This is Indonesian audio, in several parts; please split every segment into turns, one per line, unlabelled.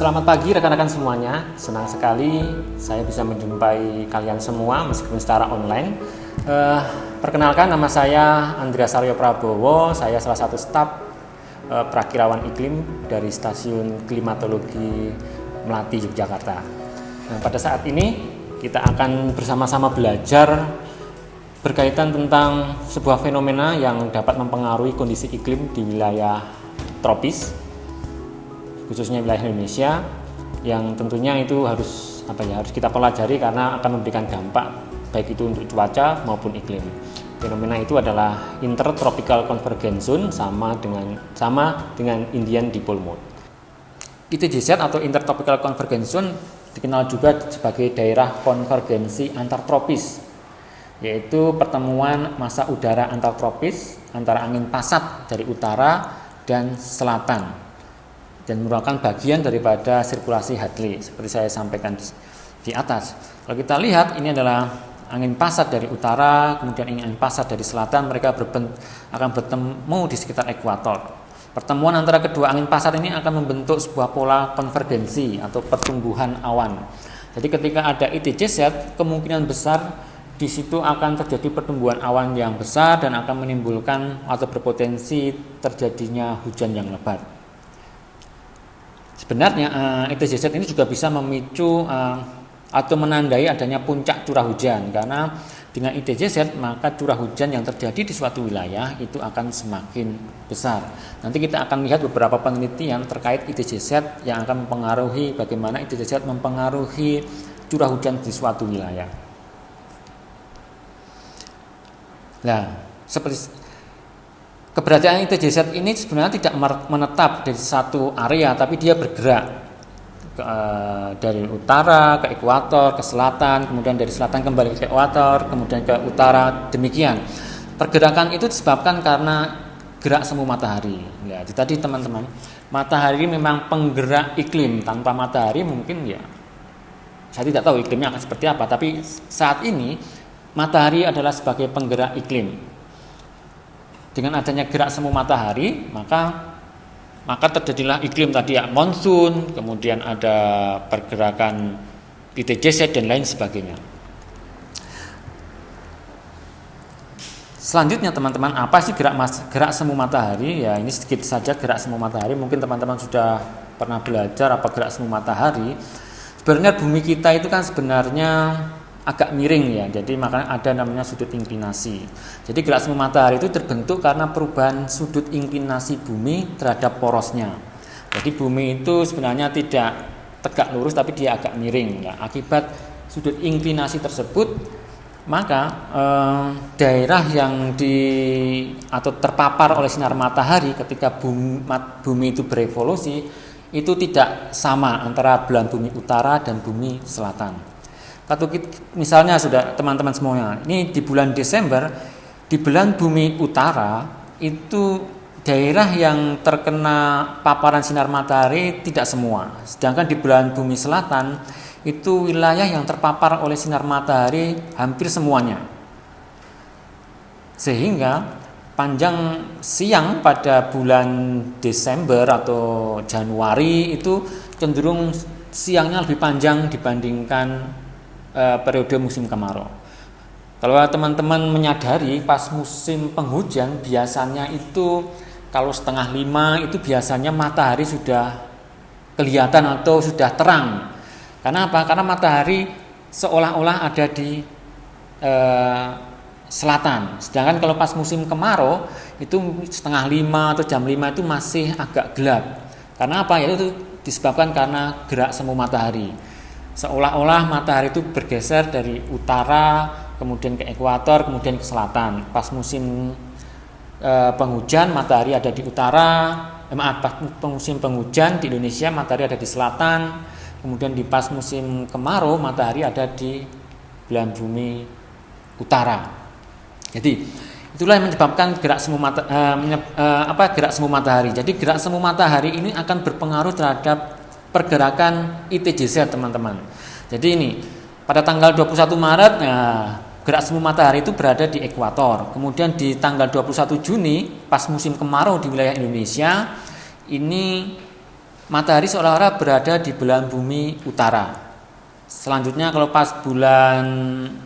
Selamat pagi rekan-rekan semuanya. Senang sekali saya bisa menjumpai kalian semua meskipun secara online. Perkenalkan, nama saya Andreas Aryo Prabowo. Saya salah satu staf Prakirawan Iklim dari Stasiun Klimatologi Melati, Yogyakarta. Nah, pada saat ini kita akan bersama-sama belajar berkaitan tentang sebuah fenomena yang dapat mempengaruhi kondisi iklim di wilayah tropis, khususnya wilayah Indonesia, yang tentunya itu harus kita pelajari karena akan memberikan dampak baik itu untuk cuaca maupun iklim. Fenomena itu adalah Intertropical Convergence Zone sama dengan Indian Dipole Mode. ITJZ atau Intertropical Convergence Zone dikenal juga sebagai daerah konvergensi antartropis, yaitu pertemuan massa udara antartropis antara angin pasat dari utara dan selatan, dan merupakan bagian daripada sirkulasi Hadley seperti saya sampaikan di atas. Kalau kita lihat, ini adalah angin pasat dari utara, kemudian angin pasat dari selatan, mereka akan bertemu di sekitar ekuator. Pertemuan antara kedua angin pasat ini akan membentuk sebuah pola konvergensi atau pertumbuhan awan. Jadi ketika ada ITJZ, kemungkinan besar di situ akan terjadi pertumbuhan awan yang besar dan akan menimbulkan atau berpotensi terjadinya hujan yang lebat. Sebenarnya ITJZ ini juga bisa memicu atau menandai adanya puncak curah hujan, karena dengan ITJZ maka curah hujan yang terjadi di suatu wilayah itu akan semakin besar. Nanti kita akan lihat beberapa penelitian terkait ITJZ yang akan mempengaruhi bagaimana ITJZ mempengaruhi curah hujan di suatu wilayah. Nah, seperti keberadaan ITJZ ini sebenarnya tidak menetap dari satu area, tapi dia bergerak dari utara ke ekuator, ke selatan, kemudian dari selatan kembali ke ekuator, kemudian ke utara, demikian. Pergerakan itu disebabkan karena gerak semu matahari. Ya, tadi teman-teman, matahari memang penggerak iklim. Tanpa matahari mungkin saya tidak tahu iklimnya akan seperti apa, tapi saat ini matahari adalah sebagai penggerak iklim. Dengan adanya gerak semu matahari, maka terjadilah iklim tadi monsun, kemudian ada pergerakan ITJZ dan lain sebagainya. Selanjutnya teman-teman, apa sih gerak semu matahari? Ya, ini sedikit saja gerak semu matahari. Mungkin teman-teman sudah pernah belajar apa gerak semu matahari. Sebenarnya bumi kita itu kan sebenarnya agak miring ya, jadi makanya ada namanya sudut inklinasi. Jadi gerak semu matahari itu terbentuk karena perubahan sudut inklinasi bumi terhadap porosnya. Jadi bumi itu sebenarnya tidak tegak lurus tapi dia agak miring. Nah, akibat sudut inklinasi tersebut, maka daerah yang atau terpapar oleh sinar matahari ketika bumi itu berevolusi itu tidak sama antara belahan bumi utara dan bumi selatan. Misalnya sudah teman-teman semuanya, ini di bulan Desember, di belahan bumi utara itu daerah yang terkena paparan sinar matahari tidak semua. Sedangkan di belahan bumi selatan itu wilayah yang terpapar oleh sinar matahari hampir semuanya. Sehingga panjang siang pada bulan Desember atau Januari itu cenderung siangnya lebih panjang dibandingkan periode musim kemarau. Kalau teman-teman menyadari, pas musim penghujan biasanya itu kalau 4:30 itu biasanya matahari sudah kelihatan atau sudah terang. Karena apa? Karena matahari seolah-olah ada di selatan. Sedangkan kalau pas musim kemarau itu 4:30 atau jam 5 itu masih agak gelap. Karena apa? Itu disebabkan karena gerak semu matahari. Seolah-olah matahari itu bergeser dari utara, kemudian ke ekuator, kemudian ke selatan. Pas musim penghujan matahari ada di utara, pas musim penghujan di Indonesia matahari ada di selatan, kemudian pas musim kemarau matahari ada di belahan bumi utara. Jadi itulah yang menyebabkan gerak semu matahari. Jadi gerak semu matahari ini akan berpengaruh terhadap pergerakan ITJZ teman-teman. Jadi ini pada tanggal 21 Maret gerak semu matahari itu berada di ekuator. Kemudian di tanggal 21 Juni pas musim kemarau di wilayah Indonesia ini matahari seolah-olah berada di belahan bumi utara. Selanjutnya kalau pas bulan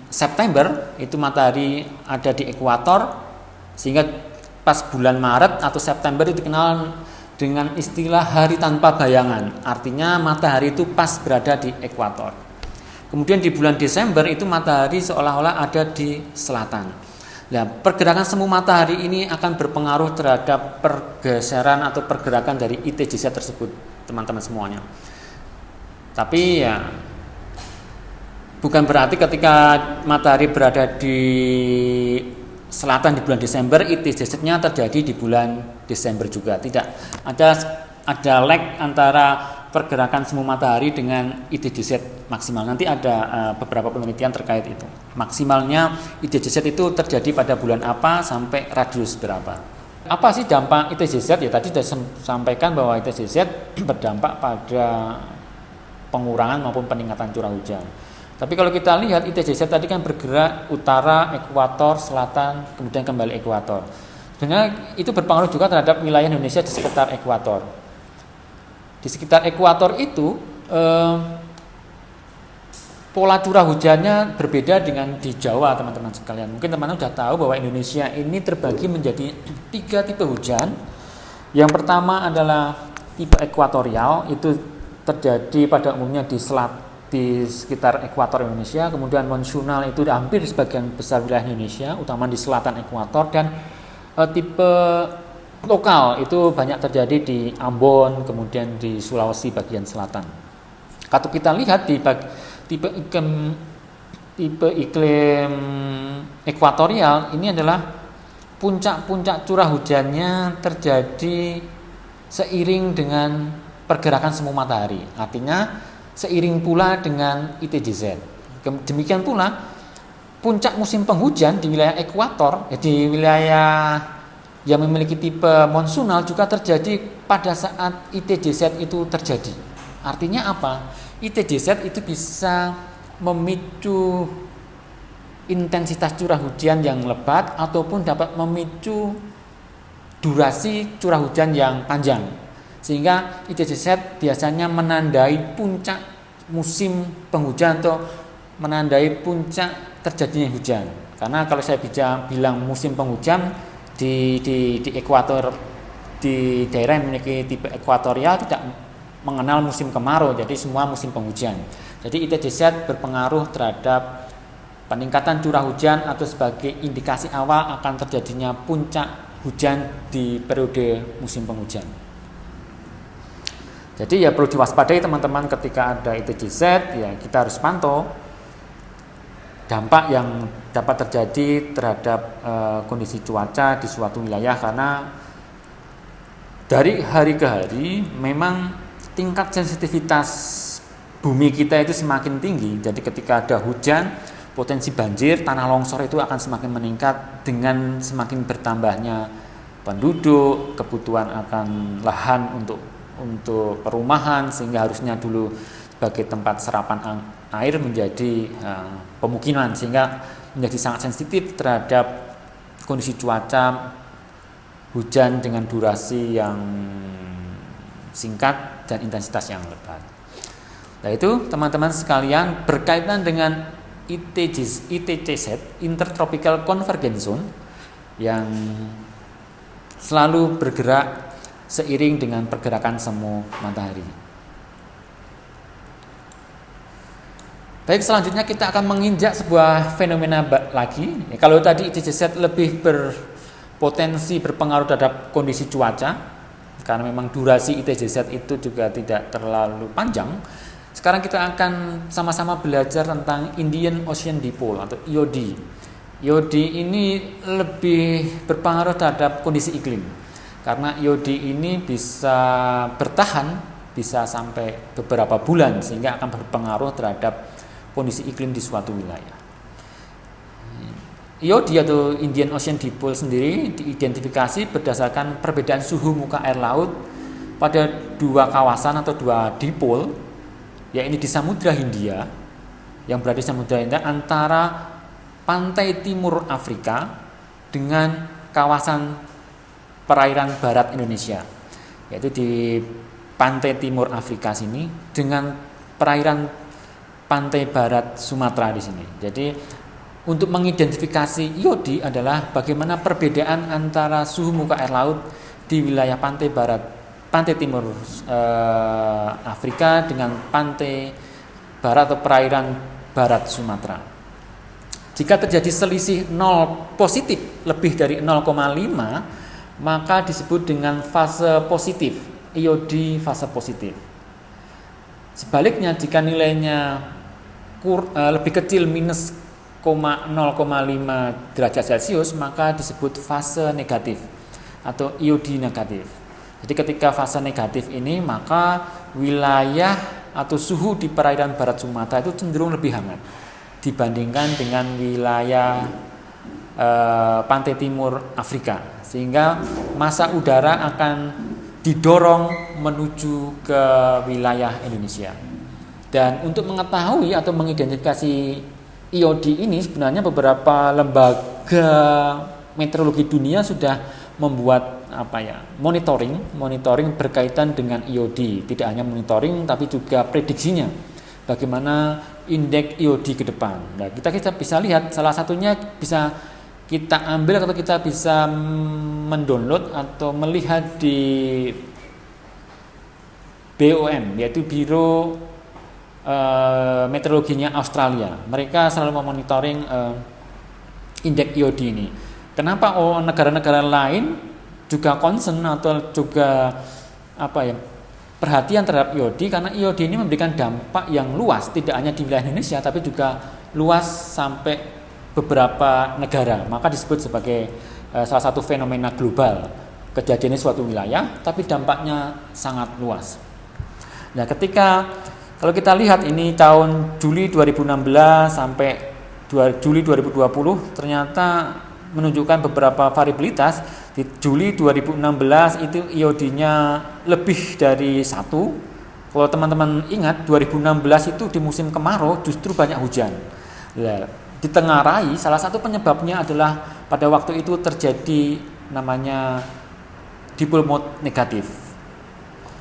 September itu matahari ada di ekuator, sehingga pas bulan Maret atau September itu dikenal dengan istilah hari tanpa bayangan. Artinya matahari itu pas berada di ekuator. Kemudian di bulan Desember itu matahari seolah-olah ada di selatan. Nah, pergerakan semu matahari ini akan berpengaruh terhadap pergeseran atau pergerakan dari ITJZ tersebut, teman-teman semuanya. Tapi ya bukan berarti ketika matahari berada di selatan di bulan Desember, ITJZ-nya terjadi di bulan Desember juga. Tidak. Ada lag antara pergerakan semu matahari dengan ITJZ maksimal. Nanti ada beberapa penelitian terkait itu. Maksimalnya ITJZ itu terjadi pada bulan apa sampai radius berapa. Apa sih dampak ITJZ? Ya tadi sudah sampaikan bahwa ITJZ berdampak pada pengurangan maupun peningkatan curah hujan. Tapi kalau kita lihat ITJZ tadi kan bergerak utara, ekuator, selatan, kemudian kembali ekuator. Sebenarnya itu berpengaruh juga terhadap wilayah Indonesia di sekitar ekuator. Di sekitar ekuator itu pola curah hujannya berbeda dengan di Jawa, teman-teman sekalian. Mungkin teman-teman sudah tahu bahwa Indonesia ini terbagi menjadi 3 tipe hujan. Yang pertama adalah tipe ekuatorial, itu terjadi pada umumnya di sekitar ekuator Indonesia. Kemudian monsunal itu hampir di sebagian besar wilayah Indonesia, utama di selatan ekuator. Dan tipe lokal itu banyak terjadi di Ambon, kemudian di Sulawesi bagian selatan. Kalau kita lihat di tipe iklim ekuatorial ini adalah puncak-puncak curah hujannya terjadi seiring dengan pergerakan semu matahari. Artinya seiring pula dengan ITJZ. Demikian pula puncak musim penghujan di wilayah ekuator, di wilayah yang memiliki tipe monsunal juga terjadi pada saat ITJZ itu terjadi. Artinya apa? ITJZ itu bisa memicu intensitas curah hujan yang lebat ataupun dapat memicu durasi curah hujan yang panjang. Sehingga ITJZ biasanya menandai puncak musim penghujan atau menandai puncak terjadinya hujan. Karena kalau saya bilang musim penghujan di ekuator, di daerah yang memiliki tipe ekuatorial tidak mengenal musim kemarau, jadi semua musim penghujan. Jadi ITJZ berpengaruh terhadap peningkatan curah hujan atau sebagai indikasi awal akan terjadinya puncak hujan di periode musim penghujan. Jadi ya perlu diwaspadai teman-teman ketika ada ITJZ, ya kita harus pantau dampak yang dapat terjadi terhadap kondisi cuaca di suatu wilayah, karena dari hari ke hari memang tingkat sensitivitas bumi kita itu semakin tinggi. Jadi ketika ada hujan, potensi banjir, tanah longsor itu akan semakin meningkat dengan semakin bertambahnya penduduk, kebutuhan akan lahan untuk perumahan, sehingga harusnya dulu sebagai tempat serapan air menjadi pemukiman, sehingga menjadi sangat sensitif terhadap kondisi cuaca hujan dengan durasi yang singkat dan intensitas yang lebat. Nah itu teman-teman sekalian berkaitan dengan ITJZ, Intertropical Convergence Zone, yang selalu bergerak seiring dengan pergerakan semu matahari. Baik, selanjutnya kita akan menginjak sebuah fenomena lagi. Kalau tadi ITJZ lebih berpotensi berpengaruh terhadap kondisi cuaca, karena memang durasi ITJZ itu juga tidak terlalu panjang. Sekarang kita akan sama-sama belajar tentang Indian Ocean Dipole atau IOD. IOD ini lebih berpengaruh terhadap kondisi iklim, karena IOD ini bisa bertahan, bisa sampai beberapa bulan, sehingga akan berpengaruh terhadap kondisi iklim di suatu wilayah. IOD atau Indian Ocean Dipole sendiri diidentifikasi berdasarkan perbedaan suhu muka air laut pada dua kawasan atau dua dipol, yaitu di Samudra Hindia, yang berada di Samudra Hindia antara pantai timur Afrika dengan kawasan perairan barat Indonesia, yaitu di pantai timur Afrika sini dengan perairan pantai barat Sumatera di sini. Jadi untuk mengidentifikasi iodi adalah bagaimana perbedaan antara suhu muka air laut di wilayah pantai barat, pantai timur Afrika dengan pantai barat atau perairan barat Sumatera. Jika terjadi selisih 0 positif lebih dari 0,5, maka disebut dengan fase positif, iodi fase positif. Sebaliknya jika nilainya lebih kecil minus 0,5 derajat Celcius, maka disebut fase negatif atau iodi negatif. Jadi ketika fase negatif ini, maka wilayah atau suhu di perairan barat Sumatera itu cenderung lebih hangat dibandingkan dengan wilayah pantai timur Afrika, sehingga massa udara akan didorong menuju ke wilayah Indonesia. Dan untuk mengetahui atau mengidentifikasi iodi ini, sebenarnya beberapa lembaga meteorologi dunia sudah membuat monitoring berkaitan dengan iodi. Tidak hanya monitoring tapi juga prediksinya, bagaimana indeks iodi ke depan. Nah, kita bisa lihat, salah satunya bisa kita ambil atau kita bisa mendownload atau melihat di BOM, yaitu Biro Meteorologinya Australia. Mereka selalu memonitoring indeks iodi ini. Kenapa negara-negara lain juga concern atau juga perhatian terhadap iodi? Karena iodi ini memberikan dampak yang luas, tidak hanya di wilayah Indonesia tapi juga luas sampai beberapa negara. Maka disebut sebagai salah satu fenomena global. Kejadiannya suatu wilayah tapi dampaknya sangat luas. Nah, kalau kita lihat ini tahun Juli 2016 sampai Juli 2020 ternyata menunjukkan beberapa variabilitas. Di Juli 2016 itu iodinya lebih dari 1. Kalau teman-teman ingat, 2016 itu di musim kemarau justru banyak hujan. Ditengarai, salah satu penyebabnya adalah pada waktu itu terjadi namanya dipole mode negatif.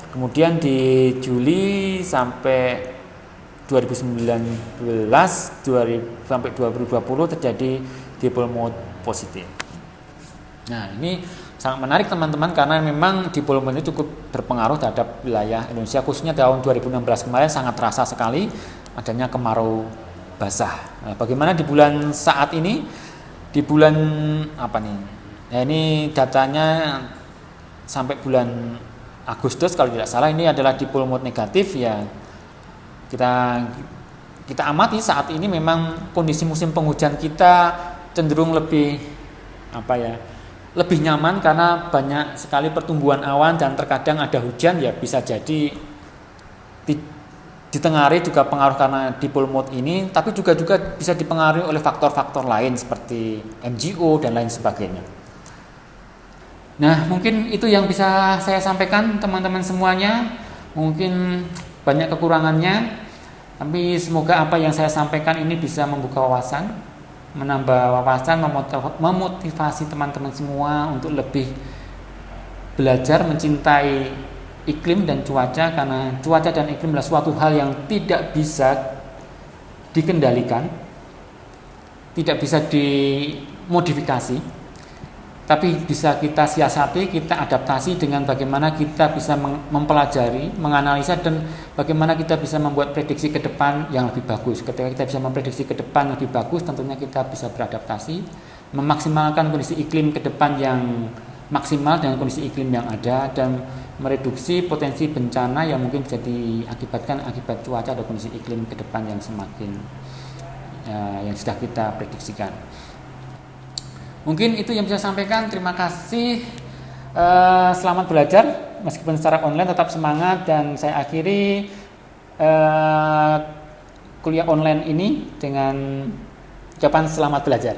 Kemudian di Juli sampai 2019 sampai 2020 terjadi dipole mode positif. Nah, ini sangat menarik teman-teman, karena memang dipole mode ini cukup berpengaruh terhadap wilayah Indonesia, khususnya tahun 2016 kemarin sangat terasa sekali adanya kemarau basah. Nah, bagaimana di bulan saat ini? Di bulan Nah, ini datanya sampai bulan Agustus kalau tidak salah, ini adalah dipole mode negatif ya. Kita amati saat ini memang kondisi musim penghujan kita cenderung lebih lebih nyaman karena banyak sekali pertumbuhan awan dan terkadang ada hujan, ya bisa jadi ditengarai juga pengaruh karena dipole mode ini, tapi juga bisa dipengaruhi oleh faktor-faktor lain seperti MGO dan lain sebagainya. Nah, mungkin itu yang bisa saya sampaikan teman-teman semuanya. Mungkin banyak kekurangannya, tapi semoga apa yang saya sampaikan ini bisa membuka wawasan, menambah wawasan, memotivasi teman-teman semua untuk lebih belajar mencintai iklim dan cuaca, karena cuaca dan iklim adalah suatu hal yang tidak bisa dikendalikan, tidak bisa dimodifikasi, tapi bisa kita siasati, kita adaptasi dengan bagaimana kita bisa mempelajari, menganalisa, dan bagaimana kita bisa membuat prediksi ke depan yang lebih bagus. Ketika kita bisa memprediksi ke depan lebih bagus, tentunya kita bisa beradaptasi, memaksimalkan kondisi iklim ke depan yang maksimal dengan kondisi iklim yang ada, dan mereduksi potensi bencana yang mungkin bisa diakibatkan akibat cuaca atau kondisi iklim ke depan yang semakin yang sudah kita prediksikan. Mungkin itu yang bisa saya sampaikan. Terima kasih. Selamat belajar meskipun secara online, tetap semangat, dan saya akhiri kuliah online ini dengan ucapan selamat belajar.